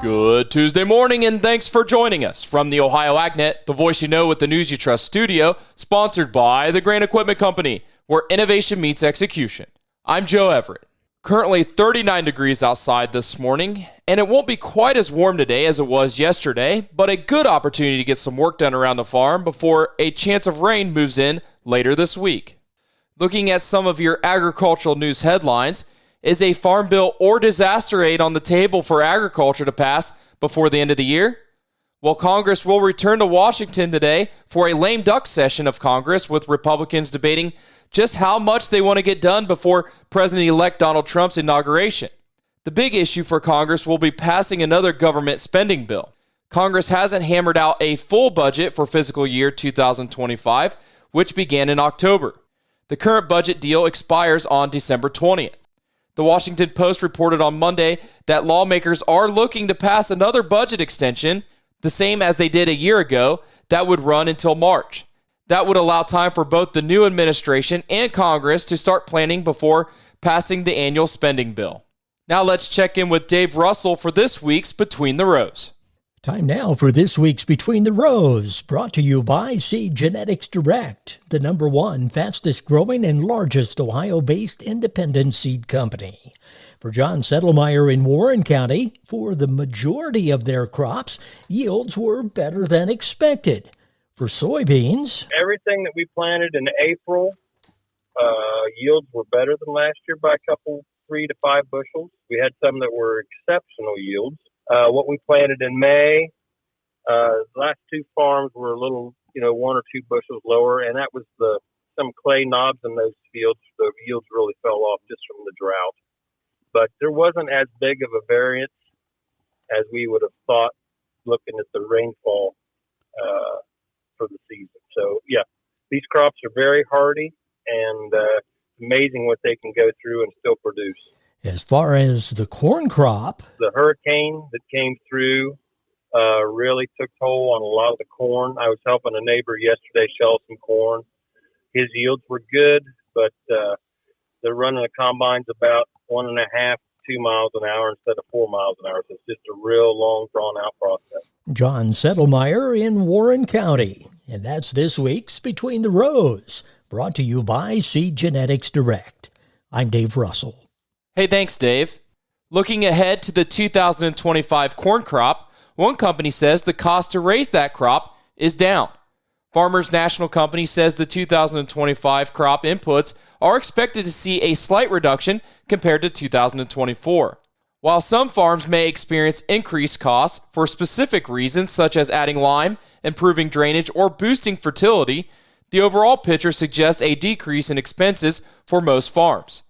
Good Tuesday morning, and thanks for joining us from the Ohio AgNet, the voice you know with the news you trust studio, sponsored by the Grain Equipment Company, where innovation meets execution. I'm Joe Everett. Currently 39 degrees outside this morning, and it won't be quite as warm today as it was yesterday, but a good opportunity to get some work done around the farm before a chance of rain moves in later this week. Looking at some of your agricultural news headlines, is a farm bill or disaster aid on the table for agriculture to pass before the end of the year? Well, Congress will return to Washington today for a lame duck session of Congress, with Republicans debating just how much they want to get done before President-elect Donald Trump's inauguration. The big issue for Congress will be passing another government spending bill. Congress hasn't hammered out a full budget for fiscal year 2025, which began in October. The current budget deal expires on December 20th. The Washington Post reported on Monday that lawmakers are looking to pass another budget extension, the same as they did a year ago, that would run until March. That would allow time for both the new administration and Congress to start planning before passing the annual spending bill. Now let's check in with Dave Russell for this week's Between the Rows. Time now for this week's Between the Rows, brought to you by Seed Genetics Direct, the #1 fastest growing and largest Ohio-based independent seed company. For John Settlemyer in Warren County, for the majority of their crops, yields were better than expected. For soybeans, everything that we planted in April, yields were better than last year by a couple, 3 to 5 bushels. We had some that were exceptional yields. What we planted in May, the last 2 farms were a little, 1 or 2 bushels lower, and that was some clay knobs in those fields. The yields really fell off just from the drought. But there wasn't as big of a variance as we would have thought looking at the rainfall for the season. So, yeah, these crops are very hardy, and amazing what they can go through and still produce. As far as the corn crop, the hurricane that came through really took toll on a lot of the corn. I was helping a neighbor yesterday shell some corn. His yields were good, but they're running the combines about 1.5 to 2 miles an hour instead of 4 miles an hour. So it's just a real long, drawn-out process. John Settlemyer in Warren County. And that's this week's Between the Rows, brought to you by Seed Genetics Direct. I'm Dave Russell. Hey, thanks, Dave. Looking ahead to the 2025 corn crop, one company says the cost to raise that crop is down. Farmers National Company says the 2025 crop inputs are expected to see a slight reduction compared to 2024. While some farms may experience increased costs for specific reasons such as adding lime, improving drainage, or boosting fertility, the overall picture suggests a decrease in expenses for most farms.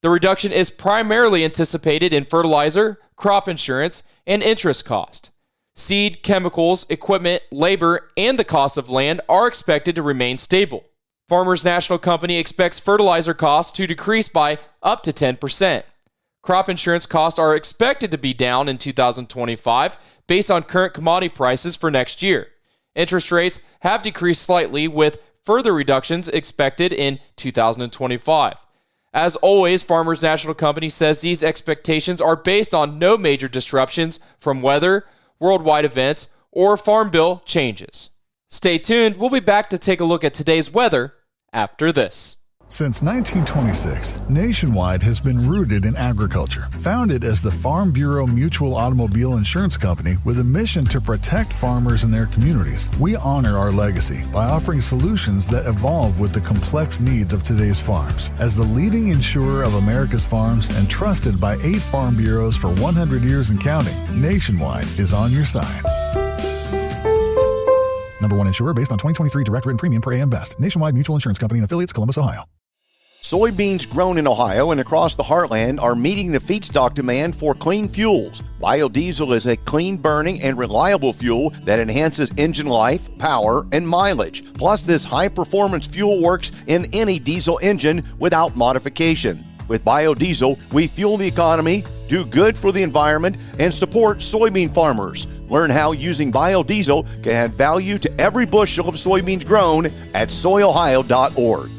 The reduction is primarily anticipated in fertilizer, crop insurance, and interest cost. Seed, chemicals, equipment, labor, and the cost of land are expected to remain stable. Farmers National Company expects fertilizer costs to decrease by up to 10%. Crop insurance costs are expected to be down in 2025 based on current commodity prices for next year. Interest rates have decreased slightly, with further reductions expected in 2025. As always, Farmers National Company says these expectations are based on no major disruptions from weather, worldwide events, or farm bill changes. Stay tuned. We'll be back to take a look at today's weather after this. Since 1926, Nationwide has been rooted in agriculture. Founded as the Farm Bureau Mutual Automobile Insurance Company with a mission to protect farmers and their communities, we honor our legacy by offering solutions that evolve with the complex needs of today's farms. As the leading insurer of America's farms and trusted by 8 farm bureaus for 100 years and counting, Nationwide is on your side. #1 insurer based on 2023 direct written premium per AM Best. Nationwide Mutual Insurance Company and affiliates, Columbus, Ohio. Soybeans grown in Ohio and across the heartland are meeting the feedstock demand for clean fuels. Biodiesel is a clean-burning and reliable fuel that enhances engine life, power, and mileage. Plus, this high-performance fuel works in any diesel engine without modification. With biodiesel, we fuel the economy, do good for the environment, and support soybean farmers. Learn how using biodiesel can add value to every bushel of soybeans grown at soyohio.org.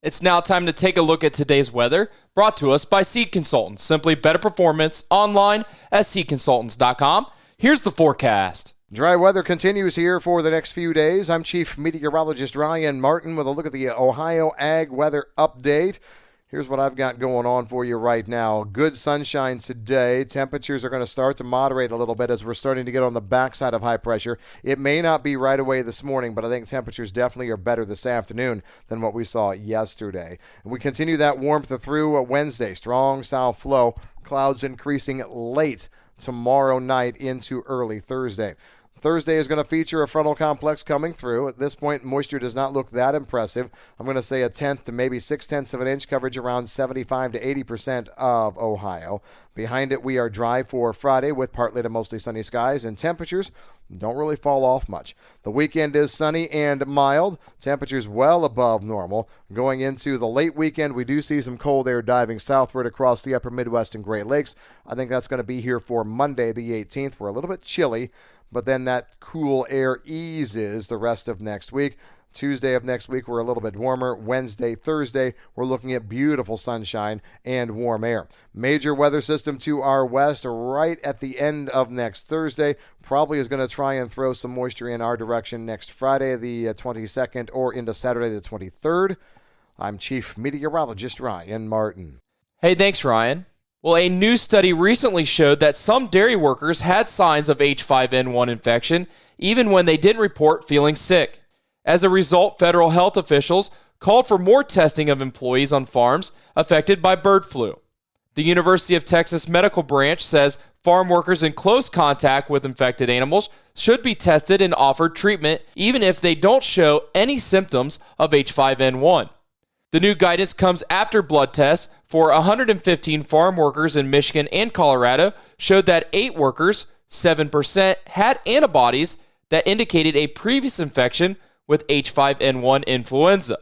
It's now time to take a look at today's weather, brought to us by Seed Consultants. Simply better performance online at seedconsultants.com. Here's the forecast. Dry weather continues here for the next few days. I'm Chief Meteorologist Ryan Martin with a look at the Ohio Ag Weather Update. Here's what I've got going on for you right now. Good sunshine today. Temperatures are going to start to moderate a little bit as we're starting to get on the backside of high pressure. It may not be right away this morning, but I think temperatures definitely are better this afternoon than what we saw yesterday. And we continue that warmth through Wednesday. Strong south flow. Clouds increasing late tomorrow night into early Thursday. Thursday is going to feature a frontal complex coming through. At this point, moisture does not look that impressive. I'm going to say a tenth to maybe 0.6 of an inch, coverage around 75 to 80% of Ohio. Behind it, we are dry for Friday with partly to mostly sunny skies, and temperatures don't really fall off much. The weekend is sunny and mild. Temperatures well above normal. Going into the late weekend, we do see some cold air diving southward across the upper Midwest and Great Lakes. I think that's going to be here for Monday the 18th. We're a little bit chilly, but then that cool air eases the rest of next week. Tuesday of next week, we're a little bit warmer. Wednesday, Thursday, we're looking at beautiful sunshine and warm air. Major weather system to our west right at the end of next Thursday probably is going to try and throw some moisture in our direction next Friday, the 22nd, or into Saturday, the 23rd. I'm Chief Meteorologist Ryan Martin. Hey, thanks, Ryan. Well, a new study recently showed that some dairy workers had signs of H5N1 infection even when they didn't report feeling sick. As a result, federal health officials called for more testing of employees on farms affected by bird flu. The University of Texas Medical Branch says farm workers in close contact with infected animals should be tested and offered treatment even if they don't show any symptoms of H5N1. The new guidance comes after blood tests for 115 farm workers in Michigan and Colorado showed that 8 workers, 7%, had antibodies that indicated a previous infection with H5N1 influenza.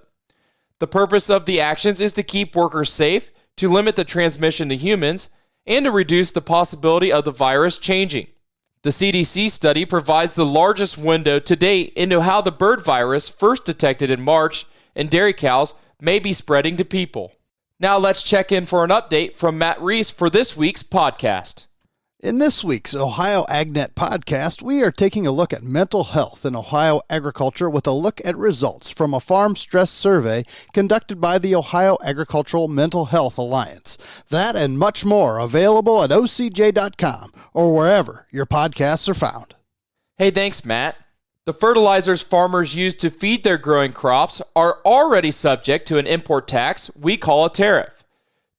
The purpose of the actions is to keep workers safe, to limit the transmission to humans, and to reduce the possibility of the virus changing. The CDC study provides the largest window to date into how the bird virus, first detected in March in dairy cows, may be spreading to people. Now let's check in for an update from Matt Reese for this week's podcast. In this week's Ohio AgNet podcast, we are taking a look at mental health in Ohio agriculture with a look at results from a farm stress survey conducted by the Ohio Agricultural Mental Health Alliance. That and much more available at ocj.com or wherever your podcasts are found. Hey, thanks, Matt. The fertilizers farmers use to feed their growing crops are already subject to an import tax we call a tariff.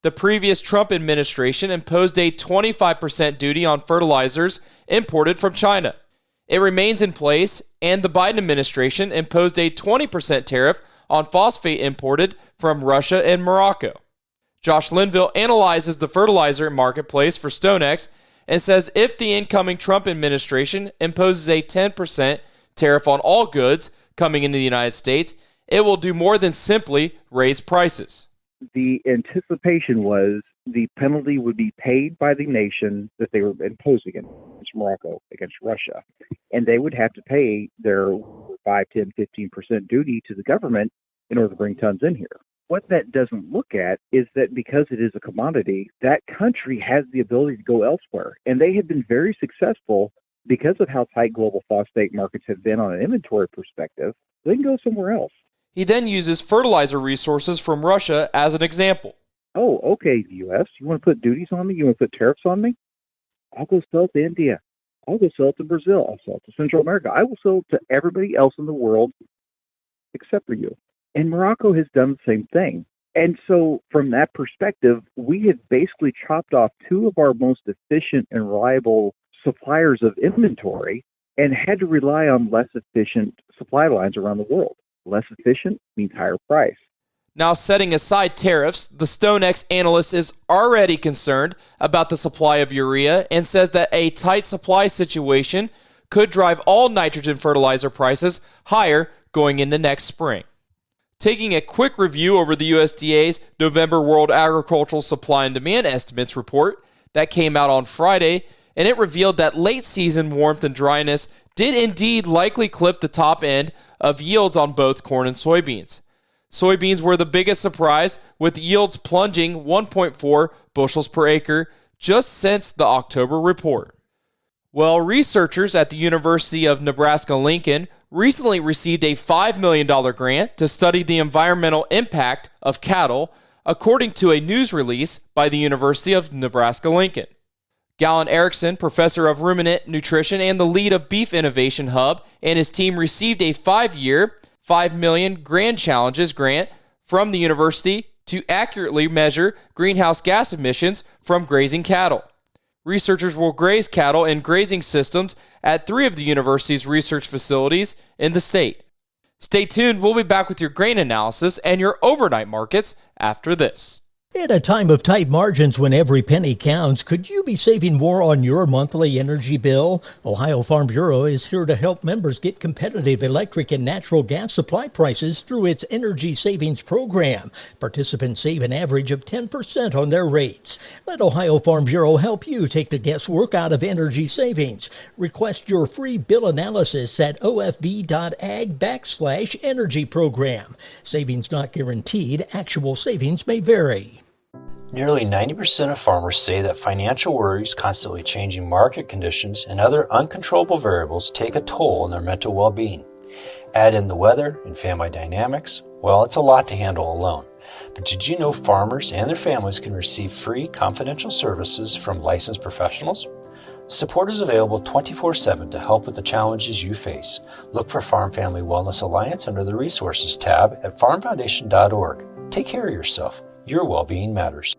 The previous Trump administration imposed a 25% duty on fertilizers imported from China. It remains in place, and the Biden administration imposed a 20% tariff on phosphate imported from Russia and Morocco. Josh Linville analyzes the fertilizer marketplace for StoneX and says if the incoming Trump administration imposes a 10% tariff on all goods coming into the United States, it will do more than simply raise prices. The anticipation was the penalty would be paid by the nation that they were imposing against Morocco, against Russia, and they would have to pay their 5, 10, 15% duty to the government in order to bring tons in here. What that doesn't look at is that because it is a commodity, that country has the ability to go elsewhere, and they have been very successful because of how tight global phosphate markets have been on an inventory perspective. They can go somewhere else. He then uses fertilizer resources from Russia as an example. Oh, okay, U.S., you want to put duties on me? You want to put tariffs on me? I'll go sell it to India. I'll go sell it to Brazil. I'll sell it to Central America. I will sell it to everybody else in the world except for you. And Morocco has done the same thing. And so from that perspective, we have basically chopped off 2 of our most efficient and reliable suppliers of inventory and had to rely on less efficient supply lines around the world. Less efficient means higher price. Now, setting aside tariffs, the StoneX analyst is already concerned about the supply of urea and says that a tight supply situation could drive all nitrogen fertilizer prices higher going into next spring. Taking a quick review over the USDA's November World Agricultural Supply and Demand Estimates report that came out on Friday, and it revealed that late season warmth and dryness did indeed likely clip the top end of yields on both corn and soybeans. Soybeans were the biggest surprise, with yields plunging 1.4 bushels per acre just since the October report. Well, researchers at the University of Nebraska-Lincoln recently received a $5 million grant to study the environmental impact of cattle, according to a news release by the University of Nebraska-Lincoln. Galen Erickson, professor of ruminant nutrition and the lead of Beef Innovation Hub, and his team received a 5-year, $5 million Grand Challenges grant from the university to accurately measure greenhouse gas emissions from grazing cattle. Researchers will graze cattle in grazing systems at 3 of the university's research facilities in the state. Stay tuned. We'll be back with your grain analysis and your overnight markets after this. In a time of tight margins when every penny counts, could you be saving more on your monthly energy bill? Ohio Farm Bureau is here to help members get competitive electric and natural gas supply prices through its Energy Savings Program. Participants save an average of 10% on their rates. Let Ohio Farm Bureau help you take the guesswork out of energy savings. Request your free bill analysis at ofb.ag/energy program. Savings not guaranteed. Actual savings may vary. Nearly 90% of farmers say that financial worries, constantly changing market conditions, and other uncontrollable variables take a toll on their mental well-being. Add in the weather and family dynamics, well, it's a lot to handle alone. But did you know farmers and their families can receive free confidential services from licensed professionals? Support is available 24/7 to help with the challenges you face. Look for Farm Family Wellness Alliance under the Resources tab at farmfoundation.org. Take care of yourself. Your well-being matters.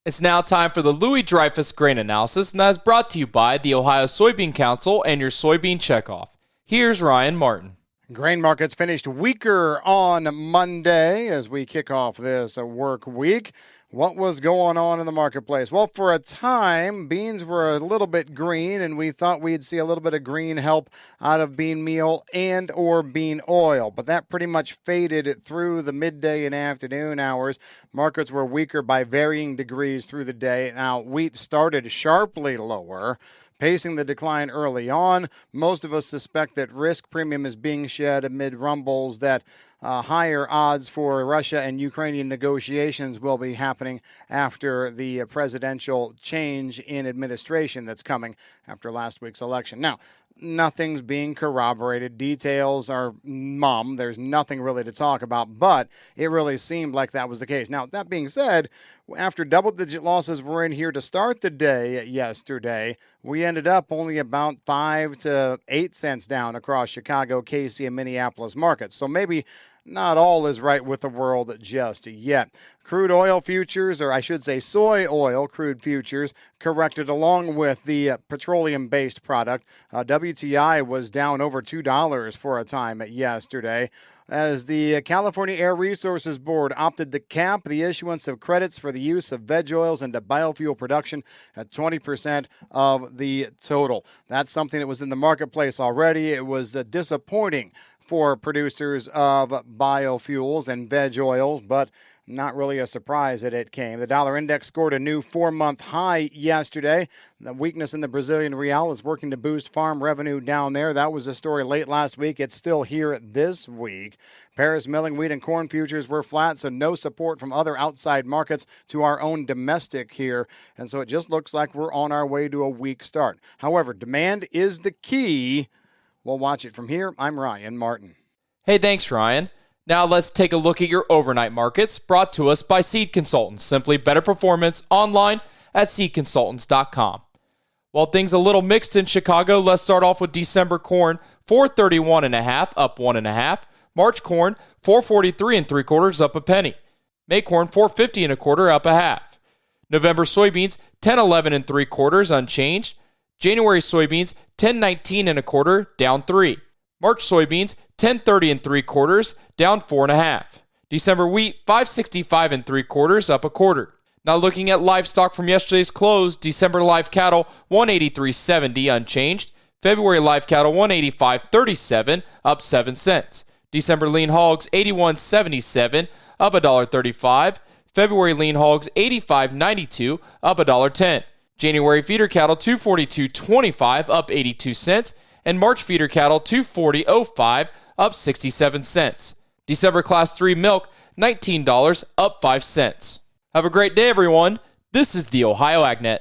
It's now time for the Louis Dreyfus Grain Analysis, and that is brought to you by the Ohio Soybean Council and your soybean checkoff. Here's Ryan Martin. Grain markets finished weaker on Monday as we kick off this work week. What was going on in the marketplace? Well, for a time, beans were a little bit green, and we thought we'd see a little bit of green help out of bean meal and or bean oil. But that pretty much faded through the midday and afternoon hours. Markets were weaker by varying degrees through the day. Now, wheat started sharply lower, pacing the decline early on. Most of us suspect that risk premium is being shed amid rumbles that higher odds for Russia and Ukrainian negotiations will be happening after the presidential change in administration that's coming after last week's election. Now, nothing's being corroborated. Details are mum. There's nothing really to talk about, but it really seemed like that was the case. Now, that being said, after double-digit losses were in here to start the day yesterday, we ended up only about 5 to 8 cents down across Chicago, Casey, and Minneapolis markets. So maybe not all is right with the world just yet. Crude oil futures, or I should say soy oil crude futures, corrected along with the petroleum-based product. WTI was down over $2 for a time yesterday, as the California Air Resources Board opted to cap the issuance of credits for the use of veg oils into biofuel production at 20% of the total. That's something that was in the marketplace already. It was disappointing for producers of biofuels and veg oils, but not really a surprise that it came. The dollar index scored a new 4-month high yesterday. The weakness in the Brazilian real is working to boost farm revenue down there. That was the story late last week. It's still here this week. Paris milling wheat and corn futures were flat, so no support from other outside markets to our own domestic here. And so it just looks like we're on our way to a weak start. However, demand is the key. We'll watch it from here. I'm Ryan Martin. Hey, thanks, Ryan. Now let's take a look at your overnight markets, brought to us by Seed Consultants. Simply better performance online at seedconsultants.com. While things a little mixed in Chicago, let's start off with December corn, 431.5, up 1.5. March corn, 443 3/4, up a penny. May corn, 450 1/4, up a half. November soybeans, 1011 3/4, unchanged. January soybeans, 1019 1/4, down 3. March soybeans, 1030 3/4, down 4.5. December wheat, 565 3/4, up 1/4. Now looking at livestock from yesterday's close, December live cattle, 183.70, unchanged. February live cattle, 185.37, up 7 cents. December lean hogs, 81.77, up $1.35. February lean hogs, 85.92, up $1.10. January feeder cattle, 242.25, up 82 cents. And March feeder cattle, 240.05, up 67 cents. December class 3 milk, $19, up 5 cents. Have a great day, everyone. This is the Ohio AgNet.